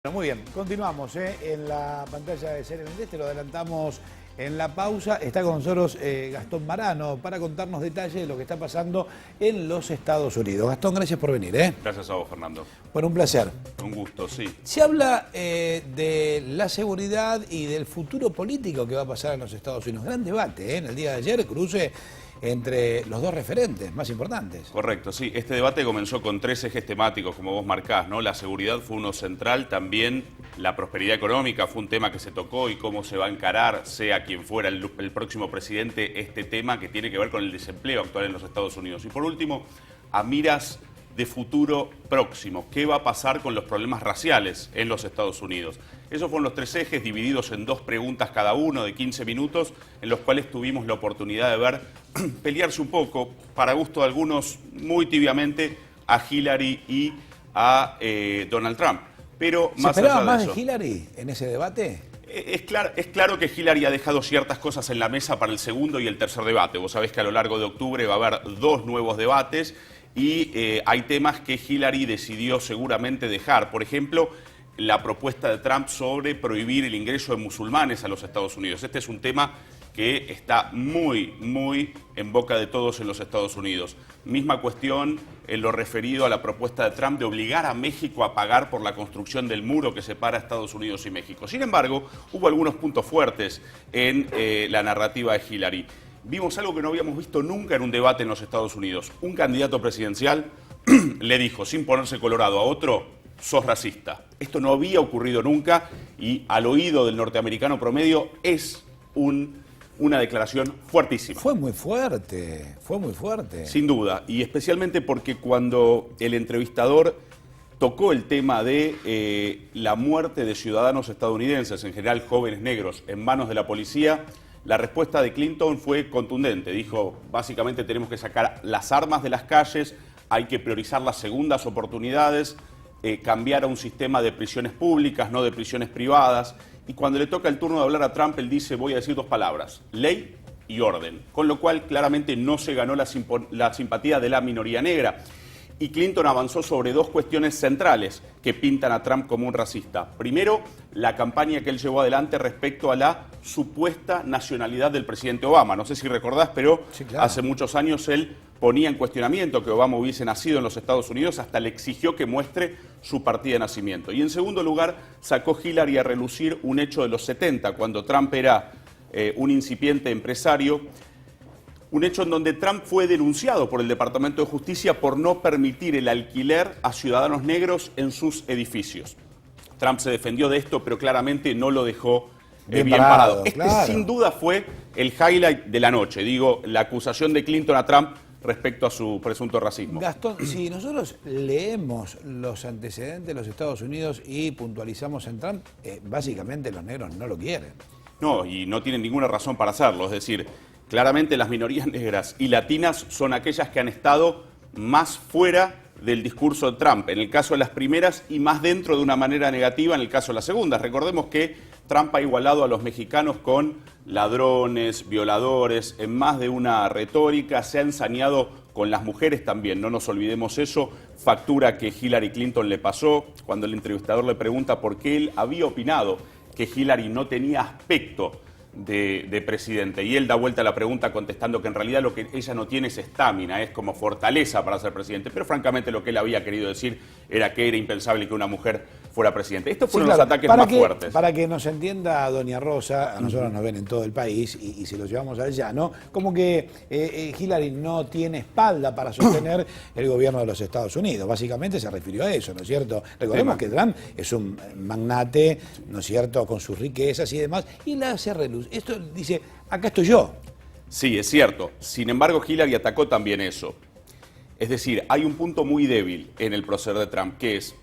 Bueno, muy bien, continuamos en la pantalla de CNN, te lo adelantamos en la pausa. Está con nosotros Gastón Marano para contarnos detalles de lo que está pasando en los Estados Unidos. Gastón, gracias por venir. Gracias a vos, Fernando. Bueno, un placer. Un gusto, sí. Se habla de la seguridad y del futuro político que va a pasar en los Estados Unidos. Gran debate, en el día de ayer, cruce entre los dos referentes más importantes. Correcto, sí. Este debate comenzó con 3 ejes temáticos, como vos marcás, ¿no? La seguridad fue uno central, también la prosperidad económica fue un tema que se tocó y cómo se va a encarar, sea quien fuera el próximo presidente, este tema que tiene que ver con el desempleo actual en los Estados Unidos. Y por último, a miras de futuro próximo, ¿qué va a pasar con los problemas raciales en los Estados Unidos? Esos fueron los 3 ejes divididos en 2 preguntas cada uno de 15 minutos, en los cuales tuvimos la oportunidad de ver pelearse un poco, para gusto de algunos, muy tibiamente, a Hillary y a Donald Trump. Pero más ¿Se esperaba allá de más eso, de Hillary en ese debate? Es claro que Hillary ha dejado ciertas cosas en la mesa para el segundo y el tercer debate. Vos sabés que a lo largo de octubre va a haber 2 nuevos debates y hay temas que Hillary decidió seguramente dejar. Por ejemplo, la propuesta de Trump sobre prohibir el ingreso de musulmanes a los Estados Unidos. Este es un tema que está muy en boca de todos en los Estados Unidos. Misma cuestión en lo referido a la propuesta de Trump de obligar a México a pagar por la construcción del muro que separa Estados Unidos y México. Sin embargo, hubo algunos puntos fuertes en la narrativa de Hillary. Vimos algo que no habíamos visto nunca en un debate en los Estados Unidos. Un candidato presidencial le dijo, sin ponerse colorado a otro, sos racista. Esto no había ocurrido nunca y al oído del norteamericano promedio es una declaración fuertísima. Fue muy fuerte, fue muy fuerte. Sin duda, y especialmente porque cuando el entrevistador tocó el tema de la muerte de ciudadanos estadounidenses, en general jóvenes negros, en manos de la policía, la respuesta de Clinton fue contundente. Dijo, básicamente tenemos que sacar las armas de las calles, hay que priorizar las segundas oportunidades, cambiar a un sistema de prisiones públicas, no de prisiones privadas. Y cuando le toca el turno de hablar a Trump, él dice, voy a decir 2 palabras, ley y orden. Con lo cual, claramente no se ganó la simpatía de la minoría negra. Y Clinton avanzó sobre 2 cuestiones centrales que pintan a Trump como un racista. Primero, la campaña que él llevó adelante respecto a la supuesta nacionalidad del presidente Obama. No sé si recordás, pero sí, claro, hace muchos años él ponía en cuestionamiento que Obama hubiese nacido en los Estados Unidos, hasta le exigió que muestre su partida de nacimiento. Y en segundo lugar, sacó Hillary a relucir un hecho de los 70, cuando Trump era un incipiente empresario. Un hecho en donde Trump fue denunciado por el Departamento de Justicia por no permitir el alquiler a ciudadanos negros en sus edificios. Trump se defendió de esto, pero claramente no lo dejó bien parado. Claro. Sin duda fue el highlight de la noche, digo, la acusación de Clinton a Trump respecto a su presunto racismo. Gastón, si nosotros leemos los antecedentes de los Estados Unidos y puntualizamos en Trump, básicamente los negros no lo quieren. No, y no tienen ninguna razón para hacerlo, es decir, claramente las minorías negras y latinas son aquellas que han estado más fuera del discurso de Trump, en el caso de las primeras, y más dentro de una manera negativa en el caso de las segundas. Recordemos que Trump ha igualado a los mexicanos con ladrones, violadores, en más de una retórica, se ha ensañado con las mujeres también, no nos olvidemos eso, factura que Hillary Clinton le pasó, cuando el entrevistador le pregunta por qué él había opinado que Hillary no tenía aspecto de presidente, y él da vuelta a la pregunta contestando que en realidad lo que ella no tiene es estamina, es como fortaleza para ser presidente, pero francamente lo que él había querido decir era que era impensable que una mujer fuera presidente. Estos fueron los ataques más fuertes. Para que nos entienda doña Rosa, a nosotros nos ven en todo el país y si lo llevamos al llano, como que Hillary no tiene espalda para sostener el gobierno de los Estados Unidos. Básicamente se refirió a eso, ¿no es cierto? Recordemos que Trump es un magnate, ¿no es cierto?, con sus riquezas y demás, y la hace relucir. Esto dice, acá estoy yo. Sí, es cierto. Sin embargo, Hillary atacó también eso. Es decir, hay un punto muy débil en el proceder de Trump, que es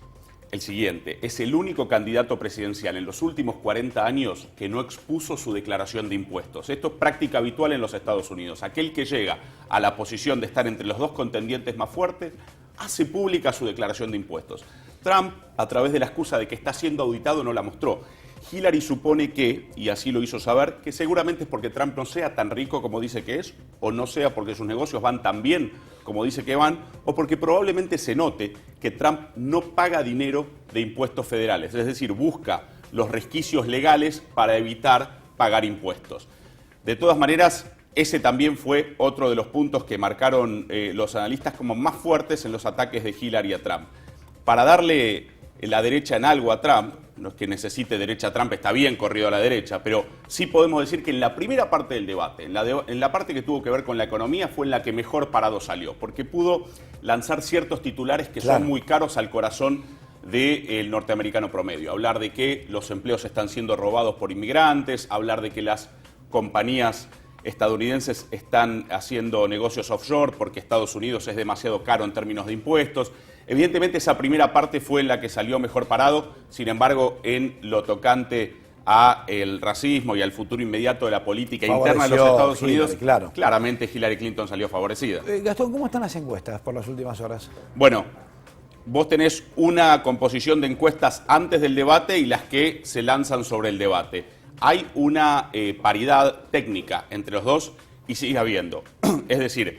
el siguiente. Es el único candidato presidencial en los últimos 40 años que no expuso su declaración de impuestos. Esto es práctica habitual en los Estados Unidos. Aquel que llega a la posición de estar entre los 2 contendientes más fuertes hace pública su declaración de impuestos. Trump, a través de la excusa de que está siendo auditado, no la mostró. Hillary supone que, y así lo hizo saber, que seguramente es porque Trump no sea tan rico como dice que es, o no sea porque sus negocios van tan bien como dice que van, o porque probablemente se note que Trump no paga dinero de impuestos federales, es decir, busca los resquicios legales para evitar pagar impuestos. De todas maneras, ese también fue otro de los puntos que marcaron los analistas como más fuertes en los ataques de Hillary a Trump. Para darle la derecha en algo a Trump, no es que necesite derecha a Trump, está bien corrido a la derecha, pero sí podemos decir que en la primera parte del debate, en la parte que tuvo que ver con la economía, fue en la que mejor parado salió, porque pudo lanzar ciertos titulares que son muy caros al corazón del norteamericano promedio. Hablar de que los empleos están siendo robados por inmigrantes, hablar de que las compañías estadounidenses están haciendo negocios offshore porque Estados Unidos es demasiado caro en términos de impuestos. Evidentemente esa primera parte fue en la que salió mejor parado, sin embargo en lo tocante a el racismo y al futuro inmediato de la política interna de los Estados Unidos, claramente Hillary Clinton salió favorecida. Gastón, ¿cómo están las encuestas por las últimas horas? Bueno, vos tenés una composición de encuestas antes del debate y las que se lanzan sobre el debate. Hay una paridad técnica entre los dos y sigue habiendo. Es decir,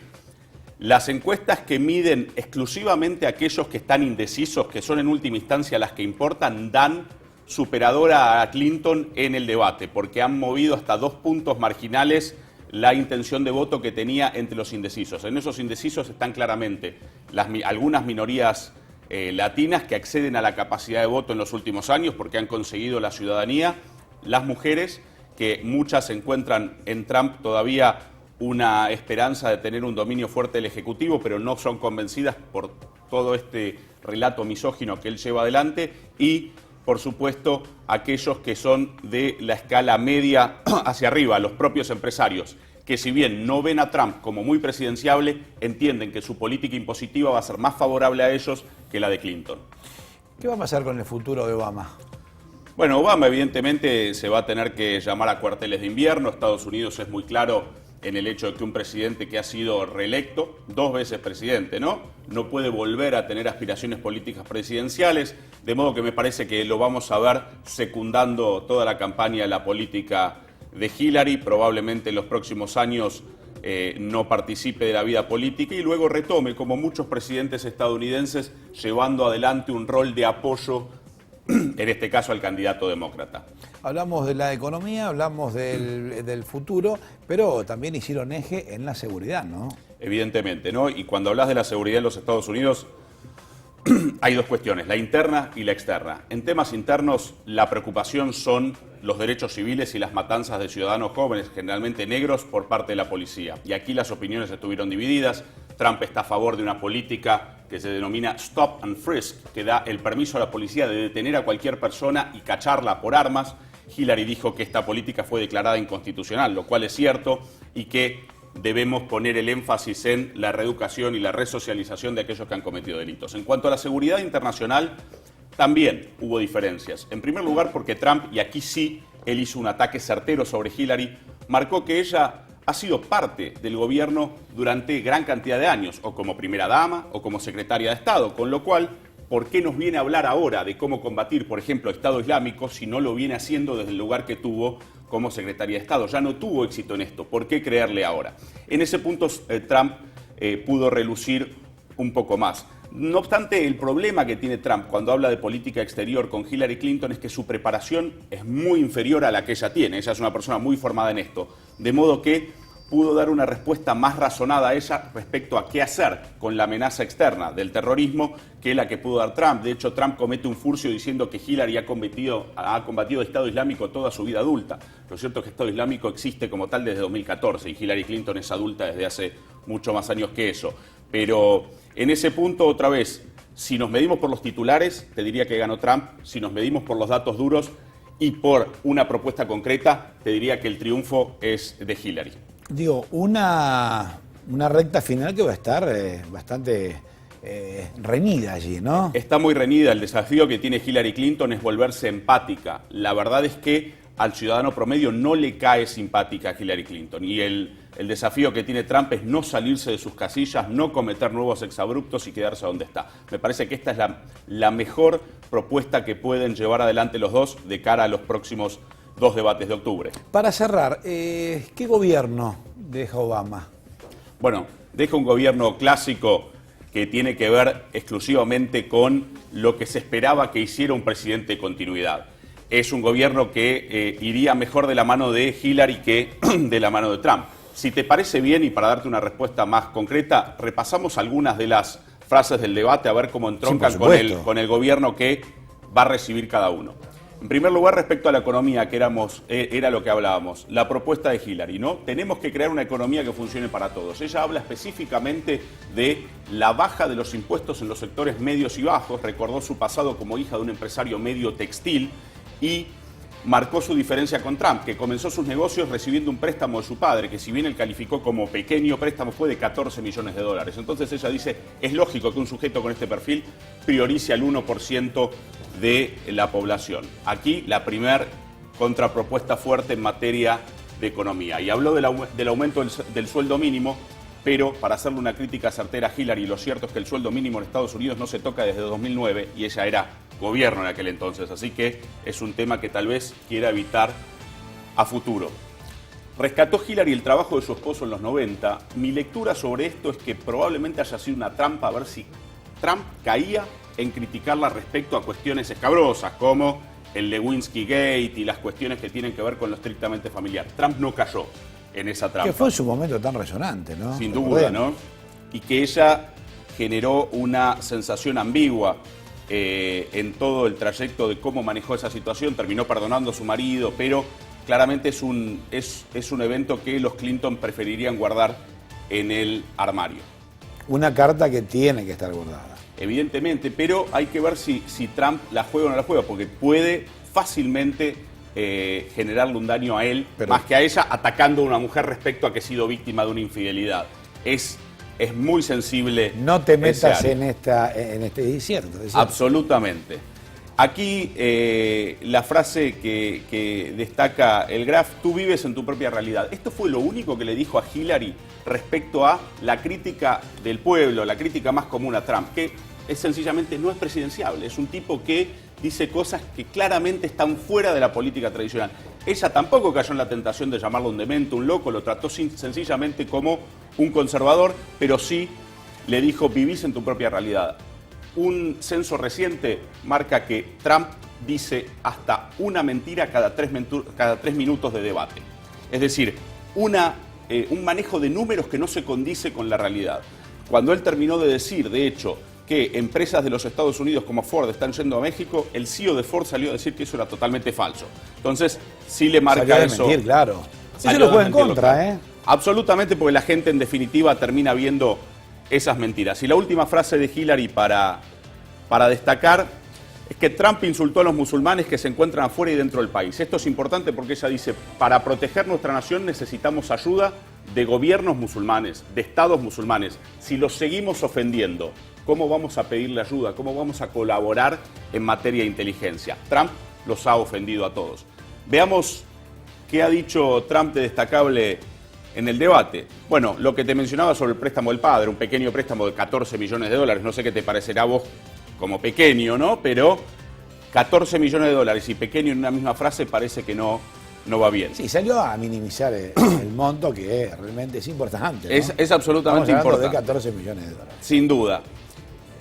las encuestas que miden exclusivamente a aquellos que están indecisos, que son en última instancia las que importan, dan superadora a Clinton en el debate, porque han movido hasta 2 puntos marginales la intención de voto que tenía entre los indecisos. En esos indecisos están claramente algunas minorías latinas que acceden a la capacidad de voto en los últimos años porque han conseguido la ciudadanía, las mujeres, que muchas encuentran en Trump todavía una esperanza de tener un dominio fuerte del Ejecutivo, pero no son convencidas por todo este relato misógino que él lleva adelante, y, por supuesto, aquellos que son de la escala media hacia arriba, los propios empresarios, que si bien no ven a Trump como muy presidenciable, entienden que su política impositiva va a ser más favorable a ellos que la de Clinton. ¿Qué va a pasar con el futuro de Obama? Bueno, Obama evidentemente se va a tener que llamar a cuarteles de invierno. Estados Unidos es muy claro en el hecho de que un presidente que ha sido reelecto, 2 veces presidente, no puede volver a tener aspiraciones políticas presidenciales, de modo que me parece que lo vamos a ver secundando toda la campaña de la política de Hillary, probablemente en los próximos años no participe de la vida política y luego retome, como muchos presidentes estadounidenses, llevando adelante un rol de apoyo, en este caso al candidato demócrata. Hablamos de la economía, hablamos del futuro, pero también hicieron eje en la seguridad, ¿no? Evidentemente, ¿no? Y cuando hablas de la seguridad en los Estados Unidos, hay 2 cuestiones, la interna y la externa. En temas internos, la preocupación son los derechos civiles y las matanzas de ciudadanos jóvenes, generalmente negros, por parte de la policía. Y aquí las opiniones estuvieron divididas. Trump está a favor de una política que se denomina Stop and Frisk, que da el permiso a la policía de detener a cualquier persona y cacharla por armas. Hillary dijo que esta política fue declarada inconstitucional, lo cual es cierto, y que debemos poner el énfasis en la reeducación y la resocialización de aquellos que han cometido delitos. En cuanto a la seguridad internacional, también hubo diferencias. En primer lugar, porque Trump, y aquí sí, él hizo un ataque certero sobre Hillary, marcó que ella ha sido parte del gobierno durante gran cantidad de años, o como primera dama, o como secretaria de Estado, con lo cual, ¿por qué nos viene a hablar ahora de cómo combatir, por ejemplo, Estado Islámico, si no lo viene haciendo desde el lugar que tuvo como secretaria de Estado? Ya no tuvo éxito en esto, ¿por qué creerle ahora? En ese punto Trump pudo relucir un poco más. No obstante, el problema que tiene Trump cuando habla de política exterior con Hillary Clinton es que su preparación es muy inferior a la que ella tiene. Ella es una persona muy formada en esto, de modo que pudo dar una respuesta más razonada a ella respecto a qué hacer con la amenaza externa del terrorismo que la que pudo dar Trump. De hecho, Trump comete un furcio diciendo que Hillary ha combatido el Estado Islámico toda su vida adulta. Lo cierto es que el Estado Islámico existe como tal desde 2014 y Hillary Clinton es adulta desde hace mucho más años que eso. Pero en ese punto, otra vez, si nos medimos por los titulares, te diría que ganó Trump. Si nos medimos por los datos duros y por una propuesta concreta, te diría que el triunfo es de Hillary. Digo, una recta final que va a estar bastante reñida allí, ¿no? Está muy reñida. El desafío que tiene Hillary Clinton es volverse empática. La verdad es que al ciudadano promedio no le cae simpática a Hillary Clinton. Y el desafío que tiene Trump es no salirse de sus casillas, no cometer nuevos exabruptos y quedarse donde está. Me parece que esta es la mejor propuesta que pueden llevar adelante los dos de cara a los próximos 2 debates de octubre. Para cerrar, ¿qué gobierno deja Obama? Bueno, deja un gobierno clásico que tiene que ver exclusivamente con lo que se esperaba que hiciera un presidente de continuidad. Es un gobierno que iría mejor de la mano de Hillary que de la mano de Trump. Si te parece bien, y para darte una respuesta más concreta, repasamos algunas de las frases del debate a ver cómo entroncan con el gobierno que va a recibir cada uno. En primer lugar, respecto a la economía, que era lo que hablábamos, la propuesta de Hillary, ¿no? Tenemos que crear una economía que funcione para todos. Ella habla específicamente de la baja de los impuestos en los sectores medios y bajos, recordó su pasado como hija de un empresario medio textil y marcó su diferencia con Trump, que comenzó sus negocios recibiendo un préstamo de su padre, que si bien él calificó como pequeño préstamo, fue de 14 millones de dólares. Entonces ella dice, es lógico que un sujeto con este perfil priorice al 1% de la población. Aquí la primer contrapropuesta fuerte en materia de economía. Y habló del aumento del sueldo mínimo, pero para hacerle una crítica certera a Hillary, lo cierto es que el sueldo mínimo en Estados Unidos no se toca desde 2009 y ella era gobierno en aquel entonces, así que es un tema que tal vez quiera evitar a futuro. Rescató Hillary el trabajo de su esposo en los 90. Mi lectura sobre esto es que probablemente haya sido una trampa a ver si Trump caía en criticarla respecto a cuestiones escabrosas como el Lewinsky Gate y las cuestiones que tienen que ver con lo estrictamente familiar. Trump no cayó en esa trampa. Que fue en su momento tan resonante, ¿no? Sin duda, ¿no? Y que ella generó una sensación ambigua en todo el trayecto de cómo manejó esa situación. Terminó perdonando a su marido, pero claramente es un evento que los Clinton preferirían guardar en el armario. Una carta que tiene que estar guardada. Evidentemente, pero hay que ver si Trump la juega o no la juega, porque puede fácilmente generarle un daño a él, más que a ella, atacando a una mujer respecto a que ha sido víctima de una infidelidad. Es muy sensible. No te metas en este desierto. Absolutamente. Aquí la frase que destaca el Graf, tú vives en tu propia realidad. Esto fue lo único que le dijo a Hillary respecto a la crítica del pueblo, la crítica más común a Trump, que es sencillamente no es presidenciable. Es un tipo que dice cosas que claramente están fuera de la política tradicional. Ella tampoco cayó en la tentación de llamarlo un demente, un loco, lo trató sencillamente como un conservador, pero sí le dijo, vivís en tu propia realidad. Un censo reciente marca que Trump dice hasta una mentira cada 3 minutos de debate. Es decir, un manejo de números que no se condice con la realidad. Cuando él terminó de decir, de hecho, que empresas de los Estados Unidos como Ford están yendo a México, el CEO de Ford salió a decir que eso era totalmente falso. Entonces, sí le marca salió eso. Mentir, claro. Eso lo juega en contra, ¿eh? Absolutamente, porque la gente en definitiva termina viendo esas mentiras. Y la última frase de Hillary para destacar es que Trump insultó a los musulmanes que se encuentran afuera y dentro del país. Esto es importante porque ella dice, para proteger nuestra nación necesitamos ayuda de gobiernos musulmanes, de estados musulmanes. Si los seguimos ofendiendo, ¿cómo vamos a pedirle ayuda? ¿Cómo vamos a colaborar en materia de inteligencia? Trump los ha ofendido a todos. Veamos qué ha dicho Trump de destacable en el debate. Bueno, lo que te mencionaba sobre el préstamo del padre, un pequeño préstamo de 14 millones de dólares. No sé qué te parecerá a vos como pequeño, ¿no? Pero 14 millones de dólares y pequeño en una misma frase parece que no va bien. Sí, salió a minimizar el monto que realmente es importante, ¿no? Es absolutamente importante. De 14 millones de dólares. Sin duda.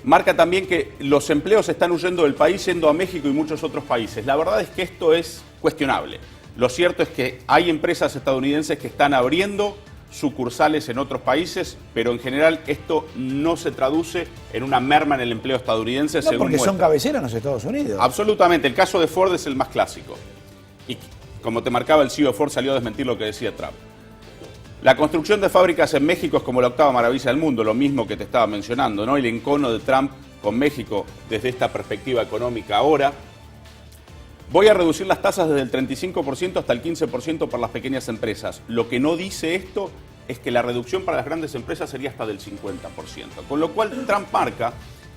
Marca también que los empleos están huyendo del país, yendo a México y muchos otros países. La verdad es que esto es cuestionable. Lo cierto es que hay empresas estadounidenses que están abriendo sucursales en otros países, pero en general esto no se traduce en una merma en el empleo estadounidense. No, porque son cabeceras en los Estados Unidos. Absolutamente. El caso de Ford es el más clásico. Y como te marcaba, el CEO de Ford salió a desmentir lo que decía Trump. La construcción de fábricas en México es como la octava maravilla del mundo, lo mismo que te estaba mencionando, ¿no? El encono de Trump con México desde esta perspectiva económica ahora. Voy a reducir las tasas desde el 35% hasta el 15% para las pequeñas empresas. Lo que no dice esto es que la reducción para las grandes empresas sería hasta del 50%. Con lo cual Trump marca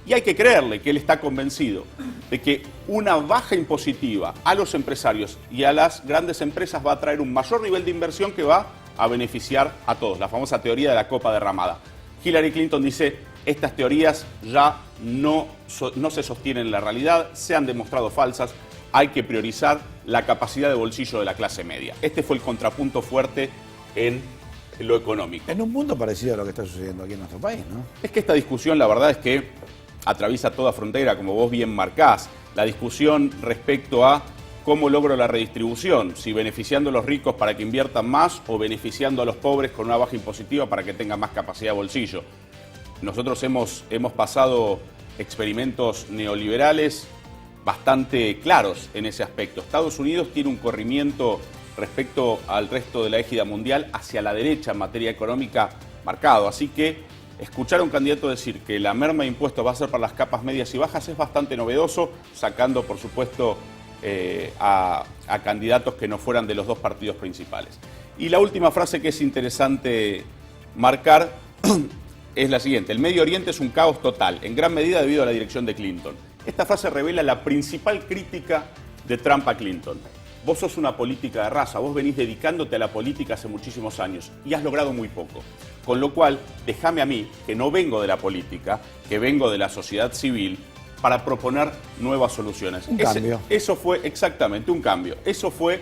Y hay que creerle que él está convencido de que una baja impositiva a los empresarios y a las grandes empresas va a traer un mayor nivel de inversión que va a beneficiar a todos. La famosa teoría de la copa derramada. Hillary Clinton dice, estas teorías ya no se sostienen en la realidad, se han demostrado falsas, hay que priorizar la capacidad de bolsillo de la clase media. Este fue el contrapunto fuerte en lo económico. En un mundo parecido a lo que está sucediendo aquí en nuestro país, ¿no? Es que esta discusión, la verdad es que atraviesa toda frontera, como vos bien marcás. La discusión respecto a cómo logro la redistribución, si beneficiando a los ricos para que inviertan más o beneficiando a los pobres con una baja impositiva para que tengan más capacidad de bolsillo. Nosotros hemos pasado experimentos neoliberales bastante claros en ese aspecto. Estados Unidos tiene un corrimiento respecto al resto de la égida mundial hacia la derecha en materia económica marcado. Así que escuchar a un candidato decir que la merma de impuestos va a ser para las capas medias y bajas es bastante novedoso, sacando, por supuesto, a candidatos que no fueran de los dos partidos principales. Y la última frase que es interesante marcar es la siguiente: el Medio Oriente es un caos total, en gran medida debido a la dirección de Clinton. Esta frase revela la principal crítica de Trump a Clinton. Vos sos una política de raza, vos venís dedicándote a la política hace muchísimos años y has logrado muy poco. Con lo cual, déjame a mí, que no vengo de la política, que vengo de la sociedad civil, para proponer nuevas soluciones. Un cambio. Eso fue exactamente un cambio. Eso fue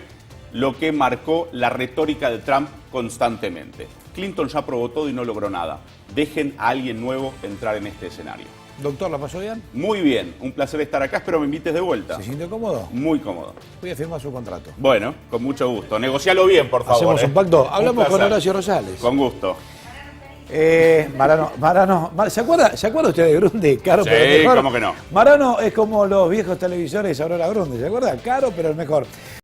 lo que marcó la retórica de Trump constantemente. Clinton ya probó todo y no logró nada. Dejen a alguien nuevo entrar en este escenario. Doctor, ¿la pasó bien? Muy bien, un placer estar acá, espero me invites de vuelta. ¿Se siente cómodo? Muy cómodo. Voy a firmar su contrato. Bueno, con mucho gusto. Negocialo bien, por favor. Hacemos un pacto. Un Hablamos con placer. Horacio Rosales. Con gusto. Marano, ¿se acuerda usted de Grundy? Caro, Sí, pero el mejor. ¿cómo que no? Marano es como los viejos televisores Aurora Grundy, ¿se acuerda? Caro, pero el mejor.